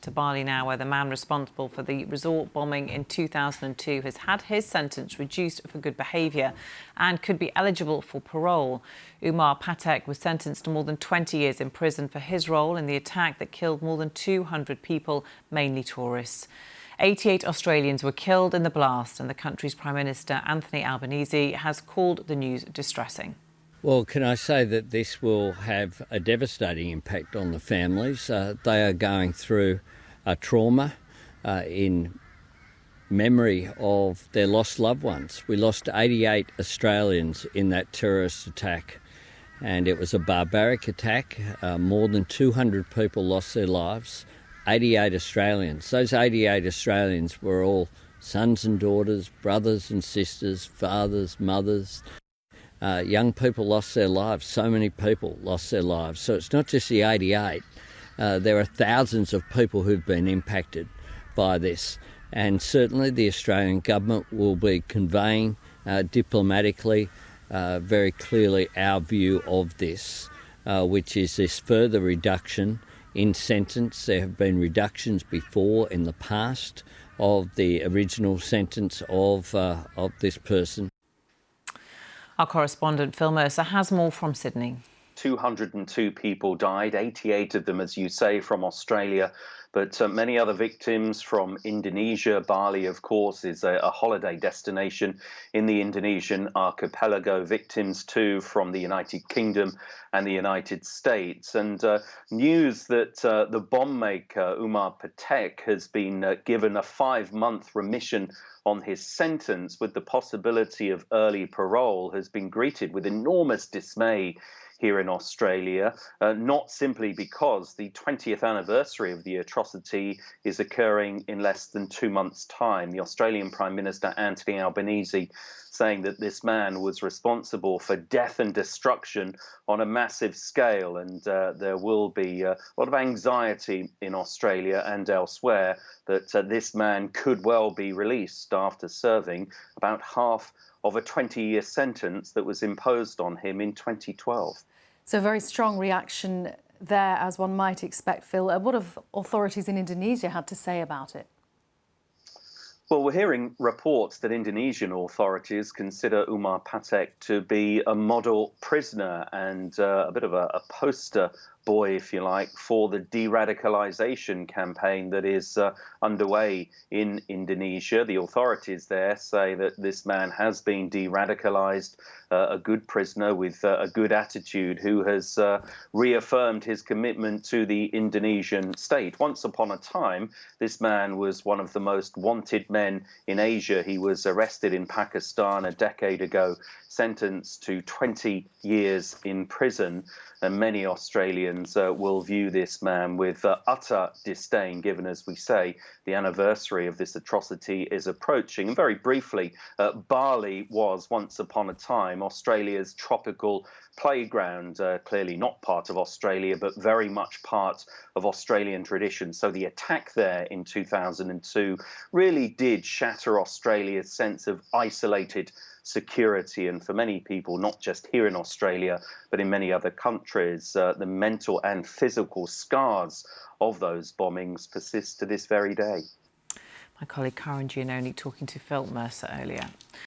to Bali now, where the man responsible for the resort bombing in 2002 has had his sentence reduced for good behaviour and could be eligible for parole. Umar Patek was sentenced to more than 20 years in prison for his role in the attack that killed more than 200 people, mainly tourists. 88 Australians were killed in the blast, and the country's Prime Minister Anthony Albanese has called the news distressing. Well, can I say that this will have a devastating impact on the families? They are going through a trauma in memory of their lost loved ones. We lost 88 Australians in that terrorist attack, and it was a barbaric attack. More than 200 people lost their lives. 88 Australians. Those 88 Australians were all sons and daughters, brothers and sisters, fathers, mothers. Young people lost their lives. So many people lost their lives. So it's not just the 88. There are thousands of people who've been impacted by this. And certainly the Australian government will be conveying diplomatically very clearly our view of this, which is this further reduction in sentence. There have been reductions before in the past of the original sentence of this person. Our correspondent Phil Mercer has more from Sydney. 202 people died, 88 of them, as you say, from Australia, but many other victims from Indonesia. Bali, of course, is a holiday destination in the Indonesian archipelago. Victims, too, from the United Kingdom and the United States. And news that the bomb maker, Umar Patek, has been given a 5-month remission on his sentence with the possibility of early parole has been greeted with enormous dismay here in Australia, not simply because the 20th anniversary of the atrocity is occurring in less than 2 months' time. The Australian Prime Minister Anthony Albanese saying that this man was responsible for death and destruction on a massive scale, and there will be a lot of anxiety in Australia and elsewhere that this man could well be released after serving about half of a 20-year sentence that was imposed on him in 2012. So a very strong reaction there, as one might expect, Phil. What have authorities in Indonesia had to say about it? Well, we're hearing reports that Indonesian authorities consider Umar Patek to be a model prisoner and a bit of a poster boy, if you like, for the de-radicalisation campaign that is underway in Indonesia. The authorities there say that this man has been de-radicalised, a good prisoner with a good attitude who has reaffirmed his commitment to the Indonesian state. Once upon a time, this man was one of the most wanted men in Asia. He was arrested in Pakistan a decade ago, sentenced to 20 years in prison. And many Australians will view this man with utter disdain, given, as we say, the anniversary of this atrocity is approaching. And very briefly, Bali was once upon a time Australia's tropical playground, clearly not part of Australia, but very much part of Australian tradition. So the attack there in 2002 really did shatter Australia's sense of isolated security. And for many people, not just here in Australia, but in many other countries, the mental and physical scars of those bombings persist to this very day. My colleague Karen Giannoni talking to Phil Mercer earlier.